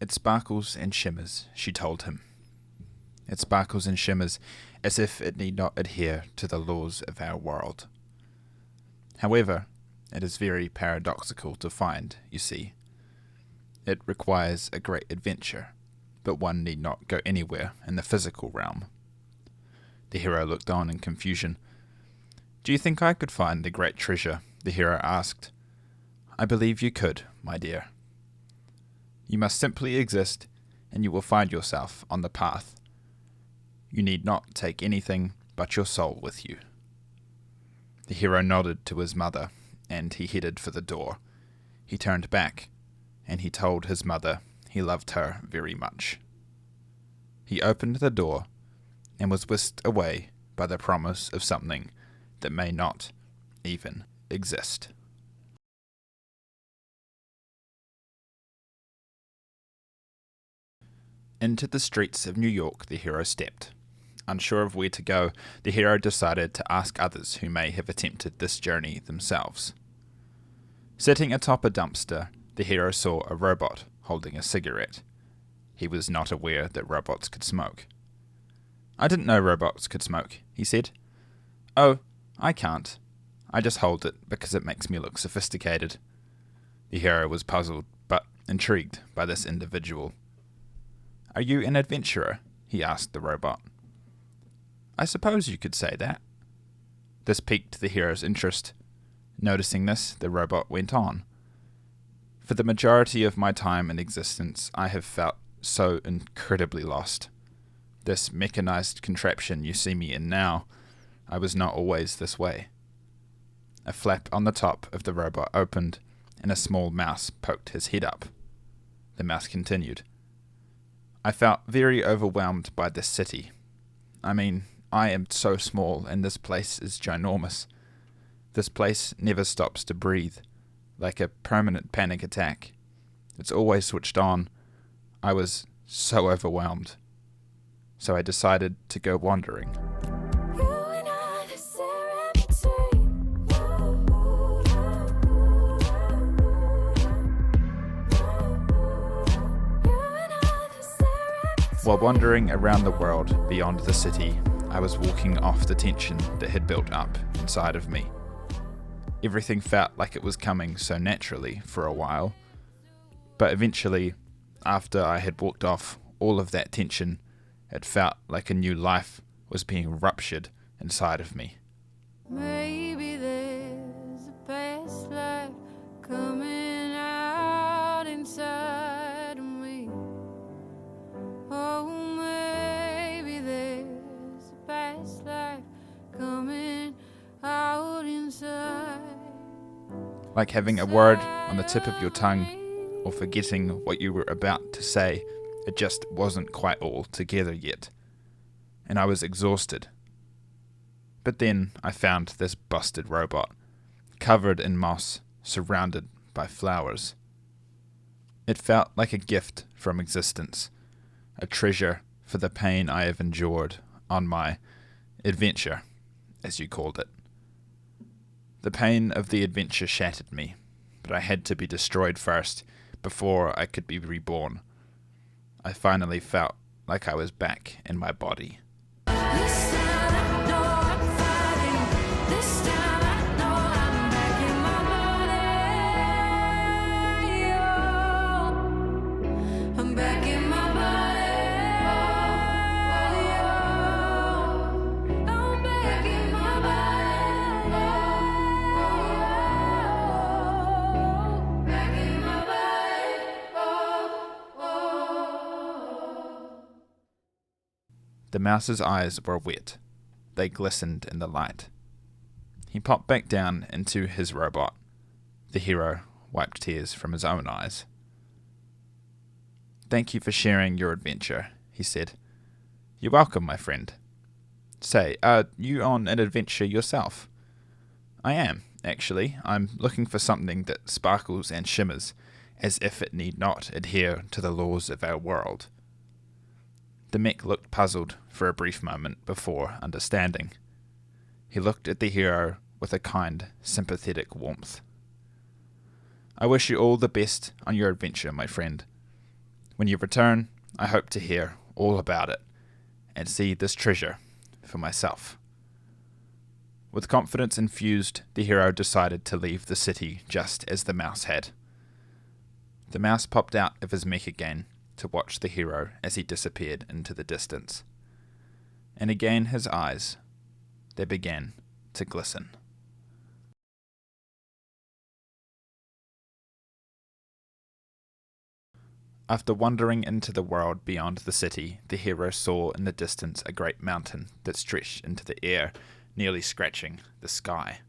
It sparkles and shimmers, she told him. It sparkles and shimmers as if it need not adhere to the laws of our world. However, it is very paradoxical to find, you see. It requires a great adventure, but one need not go anywhere in the physical realm. The hero looked on in confusion. Do you think I could find the great treasure? The hero asked. I believe you could, my dear. You must simply exist, and you will find yourself on the path. You need not take anything but your soul with you. The hero nodded to his mother, and he headed for the door. He turned back, and he told his mother he loved her very much. He opened the door, and was whisked away by the promise of something that may not even exist. Into the streets of New York the hero stepped. Unsure of where to go, the hero decided to ask others who may have attempted this journey themselves. Sitting atop a dumpster, the hero saw a robot holding a cigarette. He was not aware that robots could smoke. I didn't know robots could smoke, he said. Oh, I can't. I just hold it because it makes me look sophisticated. The hero was puzzled, but intrigued by this individual. Are you an adventurer? He asked the robot. I suppose you could say that. This piqued the hero's interest. Noticing this, the robot went on. For the majority of my time in existence, I have felt so incredibly lost. This mechanized contraption you see me in now, I was not always this way. A flap on the top of the robot opened, and a small mouse poked his head up. The mouse continued. I felt very overwhelmed by this city. I mean, I am so small, and this place is ginormous. This place never stops to breathe, like a permanent panic attack. It's always switched on. I was so overwhelmed. So I decided to go wandering. While wandering around the world beyond the city, I was walking off the tension that had built up inside of me. Everything felt like it was coming so naturally for a while, but eventually, after I had walked off all of that tension, it felt like a new life was being ruptured inside of me. Maybe there's a past life coming out inside of me. Oh, maybe there's a past life coming out inside. Like having a word on the tip of your tongue, or forgetting what you were about to say. It just wasn't quite all together yet, and I was exhausted. But then I found this busted robot, covered in moss, surrounded by flowers. It felt like a gift from existence, a treasure for the pain I have endured on my adventure, as you called it. The pain of the adventure shattered me, but I had to be destroyed first, before I could be reborn. I finally felt like I was back in my body. This time I know I'm fighting. This time I know I'm back in my body. Oh, I'm back in my body. Oh, I'm back in my body. Back in my body. The mouse's eyes were wet. They glistened in the light. He popped back down into his robot. The hero wiped tears from his own eyes. Thank you for sharing your adventure, he said. You're welcome, my friend. Say, are you on an adventure yourself? I am, actually. I'm looking for something that sparkles and shimmers, as if it need not adhere to the laws of our world. The mech looked puzzled for a brief moment before understanding. He looked at the hero with a kind, sympathetic warmth. I wish you all the best on your adventure, my friend. When you return, I hope to hear all about it and see this treasure for myself." With confidence infused, the hero decided to leave the city just as the mouse had. The mouse popped out of his mech again to watch the hero as he disappeared into the distance. And again his eyes, they began to glisten. After wandering into the world beyond the city, the hero saw in the distance a great mountain that stretched into the air, nearly scratching the sky.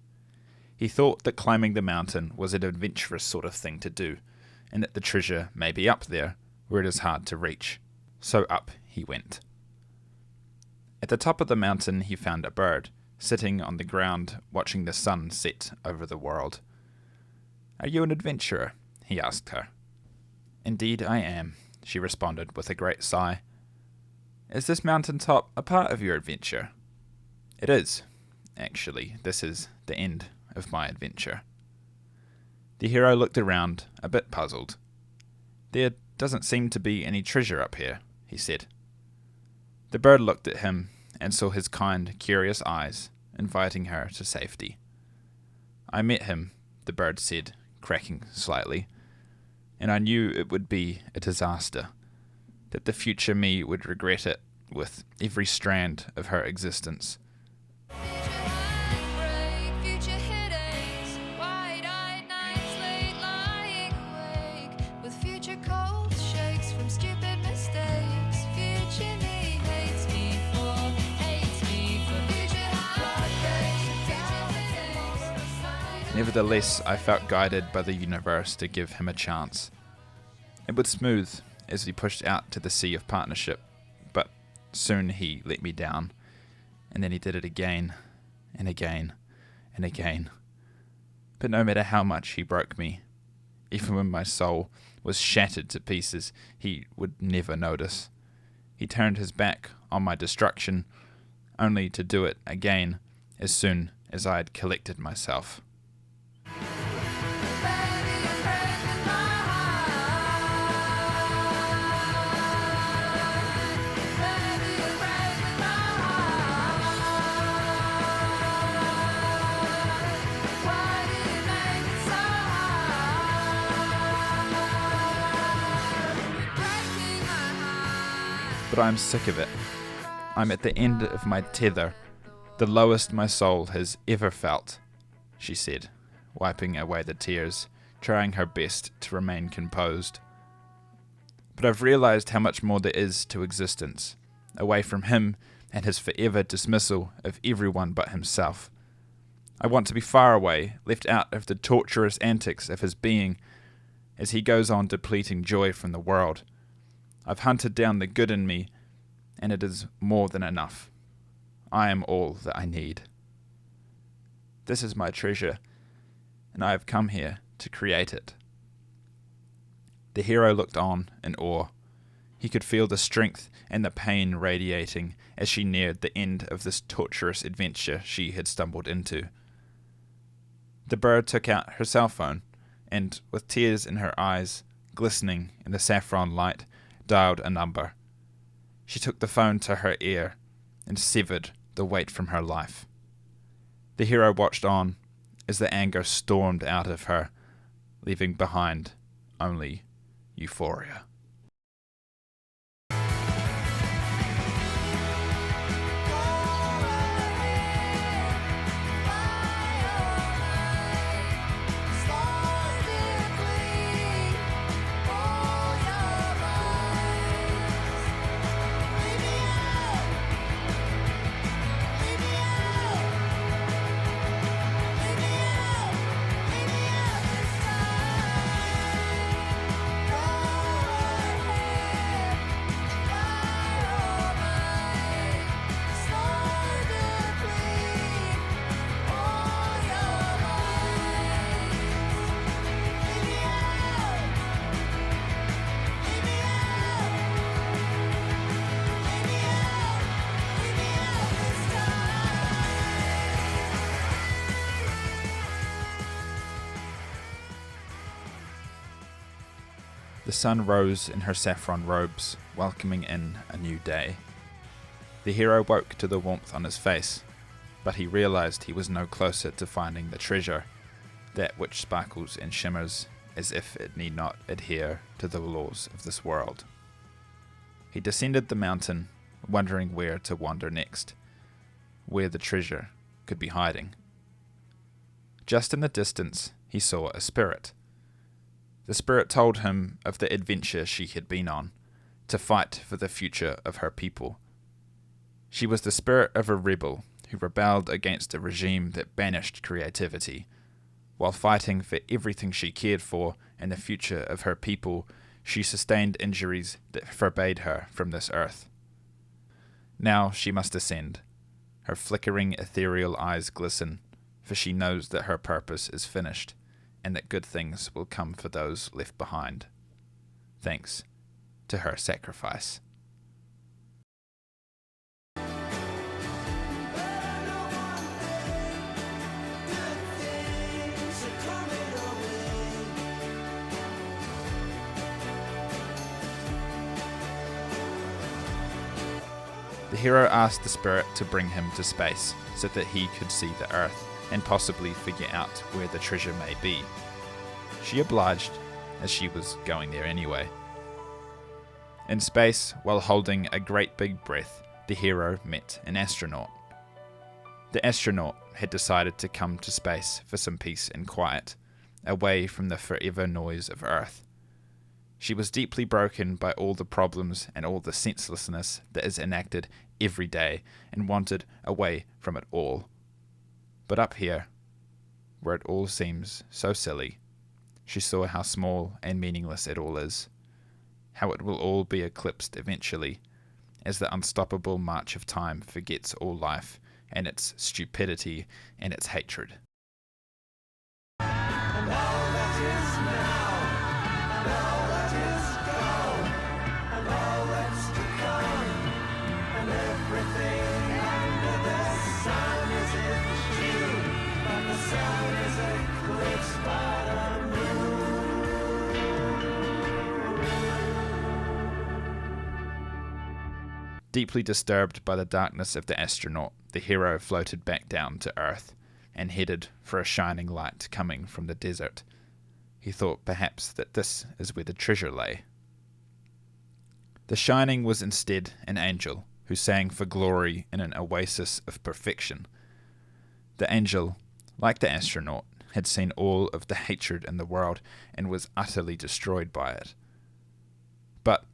He thought that climbing the mountain was an adventurous sort of thing to do, and that the treasure may be up there, where it is hard to reach. So up he went. At the top of the mountain he found a bird, sitting on the ground watching the sun set over the world. "Are you an adventurer?" he asked her. "Indeed I am," she responded with a great sigh. "Is this mountain top a part of your adventure?" "It is. Actually, this is the end of my adventure." The hero looked around, a bit puzzled. "There doesn't seem to be any treasure up here," he said. The bird looked at him and saw his kind, curious eyes, inviting her to safety. "I met him," the bird said, cracking slightly, "and I knew it would be a disaster, that the future me would regret it with every strand of her existence. Future headaches, wide-eyed nights, late lying awake, with future cold shakes from stupid mistakes. Future me hates me for future heartbreaks. Nevertheless, I felt guided by the universe to give him a chance. It was smooth as we pushed out to the sea of partnership, but soon he let me down, and then he did it again, and again, and again. But no matter how much he broke me, even when my soul was shattered to pieces, he would never notice. He turned his back on my destruction, only to do it again as soon as I had collected myself. But I'm sick of it. I'm at the end of my tether, the lowest my soul has ever felt, she said, wiping away the tears, trying her best to remain composed. But I've realized how much more there is to existence, away from him and his forever dismissal of everyone but himself. I want to be far away, left out of the torturous antics of his being, as he goes on depleting joy from the world. I've hunted down the good in me, and it is more than enough. I am all that I need. This is my treasure, and I have come here to create it. The hero looked on in awe. He could feel the strength and the pain radiating as she neared the end of this torturous adventure she had stumbled into. The bird took out her cell phone, and, with tears in her eyes, glistening in the saffron light, dialed a number. She took the phone to her ear and severed the weight from her life. The hero watched on as the anger stormed out of her, leaving behind only euphoria. The sun rose in her saffron robes, welcoming in a new day. The hero woke to the warmth on his face, but he realized he was no closer to finding the treasure, that which sparkles and shimmers as if it need not adhere to the laws of this world. He descended the mountain, wondering where to wander next, where the treasure could be hiding. Just in the distance, he saw a spirit. The spirit told him of the adventure she had been on, to fight for the future of her people. She was the spirit of a rebel who rebelled against a regime that banished creativity. While fighting for everything she cared for and the future of her people, she sustained injuries that forbade her from this earth. Now she must ascend. Her flickering ethereal eyes glisten, for she knows that her purpose is finished, and that good things will come for those left behind, thanks to her sacrifice. The hero asked the spirit to bring him to space so that he could see the Earth and possibly figure out where the treasure may be. She obliged, as she was going there anyway. In space, while holding a great big breath, the hero met an astronaut. The astronaut had decided to come to space for some peace and quiet, away from the forever noise of Earth. She was deeply broken by all the problems and all the senselessness that is enacted every day, and wanted away from it all. But up here, where it all seems so silly, she saw how small and meaningless it all is, how it will all be eclipsed eventually, as the unstoppable march of time forgets all life and its stupidity and its hatred. And all that is now, and all that is gone, and all that's to come, and everything under the sun is in June, and the sun is eclipsed by the Deeply disturbed by the darkness of the astronaut, the hero floated back down to Earth and headed for a shining light coming from the desert. He thought perhaps that this is where the treasure lay. The shining was instead an angel who sang for glory in an oasis of perfection. The angel, like the astronaut, had seen all of the hatred in the world and was utterly destroyed by it. But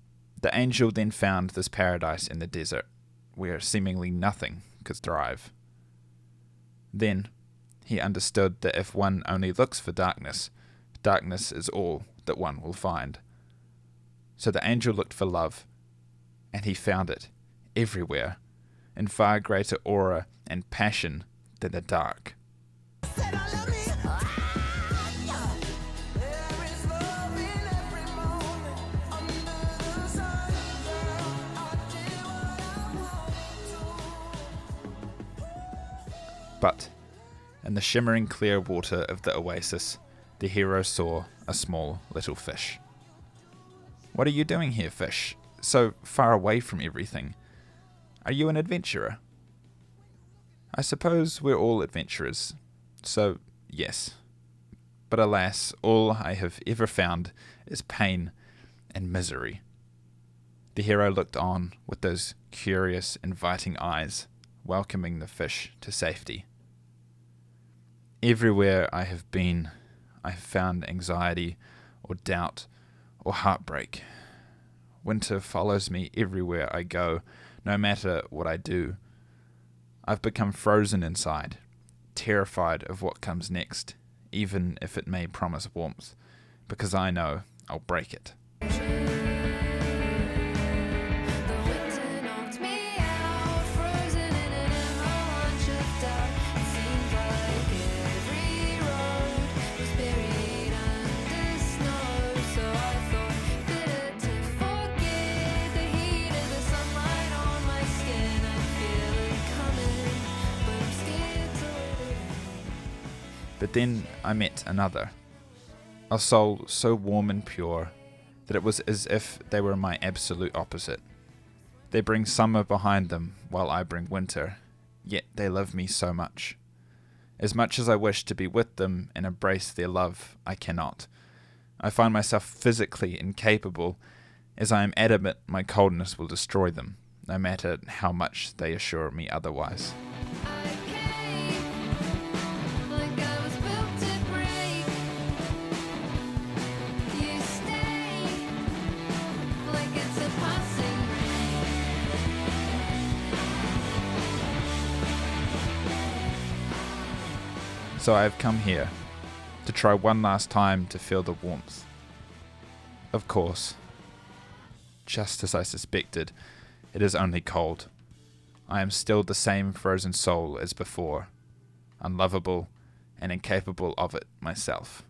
the angel then found this paradise in the desert, where seemingly nothing could thrive. Then he understood that if one only looks for darkness, darkness is all that one will find. So the angel looked for love, and he found it everywhere, in far greater aura and passion than the dark. But in the shimmering clear water of the oasis, the hero saw a small little fish. "What are you doing here, fish? So far away from everything. Are you an adventurer?" "I suppose we're all adventurers, so yes. But alas, all I have ever found is pain and misery." The hero looked on with those curious, inviting eyes, welcoming the fish to safety. "Everywhere I have been, I have found anxiety or doubt or heartbreak. Winter follows me everywhere I go, no matter what I do. I've become frozen inside, terrified of what comes next, even if it may promise warmth, because I know I'll break it." But then I met another, a soul so warm and pure that it was as if they were my absolute opposite. They bring summer behind them while I bring winter, yet they love me so much. As much as I wish to be with them and embrace their love, I cannot. I find myself physically incapable, as I am adamant my coldness will destroy them, no matter how much they assure me otherwise. I came like I was built to break. You stay like it's a passing So I have come here, to try one last time to feel the warmth. Of course, just as I suspected, it is only cold. I am still the same frozen soul as before, unlovable and incapable of it myself.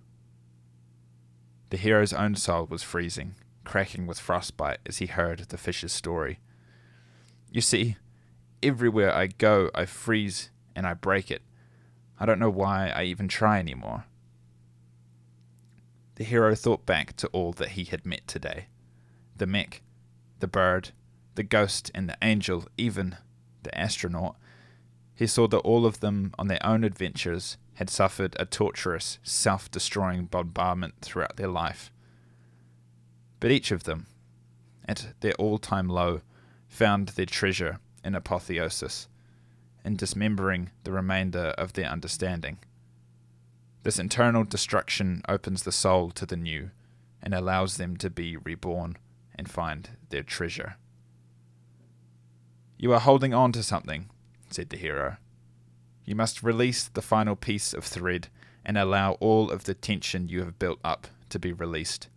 The hero's own soul was freezing, cracking with frostbite as he heard the fish's story. You see, everywhere I go I freeze and I break it. I don't know why I even try anymore. The hero thought back to all that he had met today. The mech, the bird, the ghost and the angel, even the astronaut. He saw that all of them, on their own adventures, had suffered a torturous, self-destroying bombardment throughout their life. But each of them, at their all-time low, found their treasure in apotheosis, in dismembering the remainder of their understanding. This internal destruction opens the soul to the new, and allows them to be reborn and find their treasure. You are holding on to something, said the hero. You must release the final piece of thread and allow all of the tension you have built up to be released.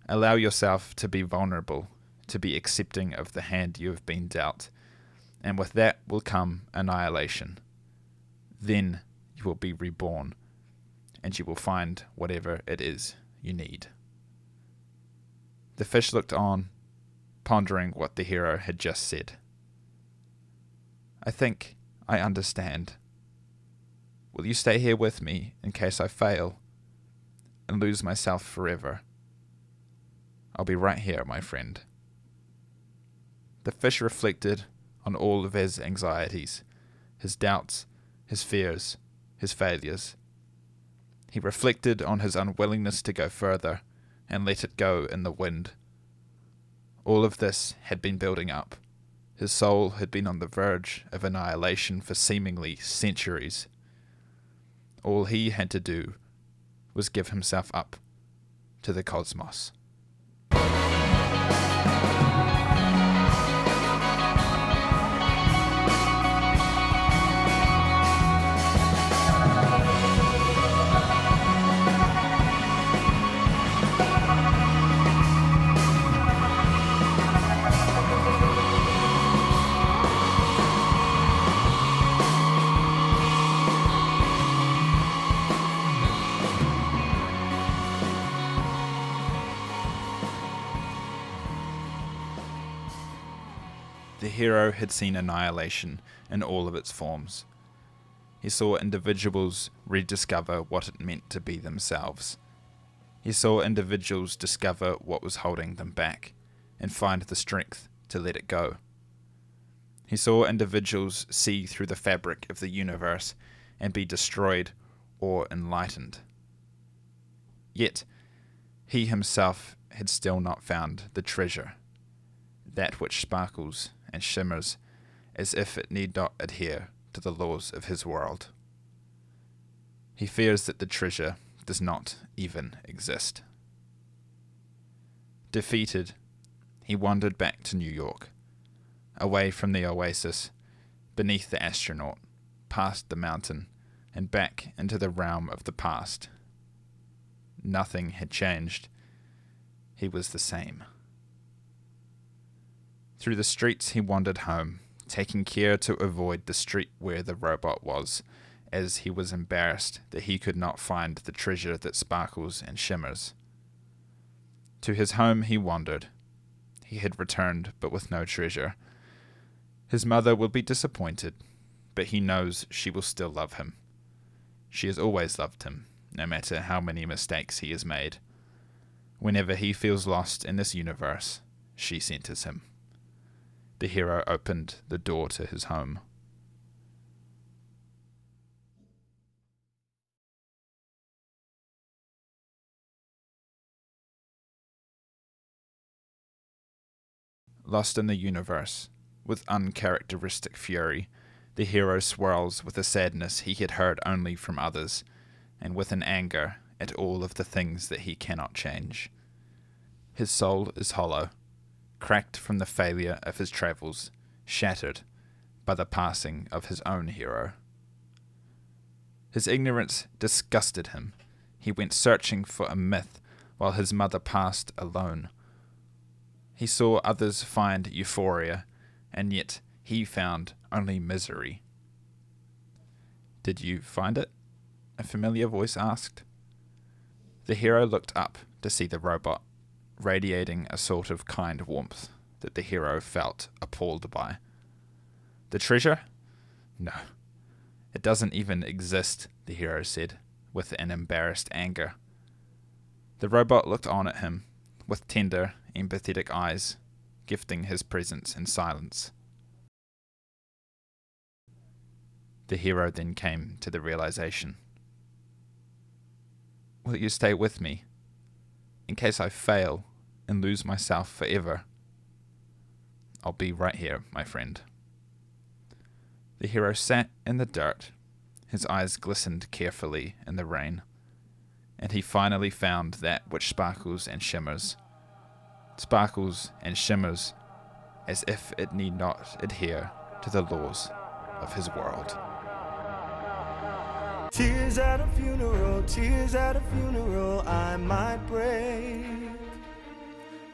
Allow yourself to be vulnerable, to be accepting of the hand you have been dealt, and with that will come annihilation. Then you will be reborn, and you will find whatever it is you need. The fish looked on, pondering what the hero had just said. I think I understand. Will you stay here with me in case I fail and lose myself forever? I'll be right here, my friend. The fish reflected on all of his anxieties, his doubts, his fears, his failures. He reflected on his unwillingness to go further and let it go in the wind. All of this had been building up. His soul had been on the verge of annihilation for seemingly centuries. All he had to do was give himself up to the cosmos. The hero had seen annihilation in all of its forms. He saw individuals rediscover what it meant to be themselves. He saw individuals discover what was holding them back and find the strength to let it go. He saw individuals see through the fabric of the universe and be destroyed or enlightened. Yet, he himself had still not found the treasure, that which sparkles and shimmers as if it need not adhere to the laws of his world. He fears that the treasure does not even exist. Defeated, he wandered back to New York, away from the oasis, beneath the astronaut, past the mountain, and back into the realm of the past. Nothing had changed. He was the same. Through the streets he wandered home, taking care to avoid the street where the robot was, as he was embarrassed that he could not find the treasure that sparkles and shimmers. To his home he wandered. He had returned, but with no treasure. His mother will be disappointed, but he knows she will still love him. She has always loved him, no matter how many mistakes he has made. Whenever he feels lost in this universe, she centers him. The hero opened the door to his home. Lost in the universe, with uncharacteristic fury, the hero swirls with a sadness he had heard only from others, and with an anger at all of the things that he cannot change. His soul is hollow, cracked from the failure of his travels, shattered by the passing of his own hero. His ignorance disgusted him. He went searching for a myth while his mother passed alone. He saw others find euphoria, and yet he found only misery. "Did you find it?" a familiar voice asked. The hero looked up to see the robot, radiating a sort of kind warmth that the hero felt appalled by. "The treasure? No. It doesn't even exist," the hero said, with an embarrassed anger. The robot looked on at him with tender, empathetic eyes, gifting his presence in silence. The hero then came to the realization. "Will you stay with me, in case I fail and lose myself forever?" "I'll be right here, my friend." The hero sat in the dirt. His eyes glistened carefully in the rain, and he finally found that which sparkles and shimmers as if it need not adhere to the laws of his world. Tears at a funeral, I might break.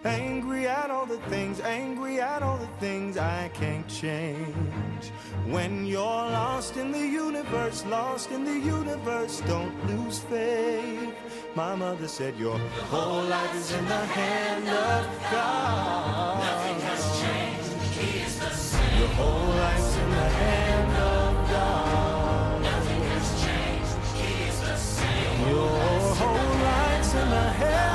Angry at all the things I can't change. When you're lost in the universe, don't lose faith. My mother said your whole life is in the hand of God. Nothing has changed, He is the same. Your whole life's in the hand of God. Nothing has changed, He is the same. Your whole life's in the hand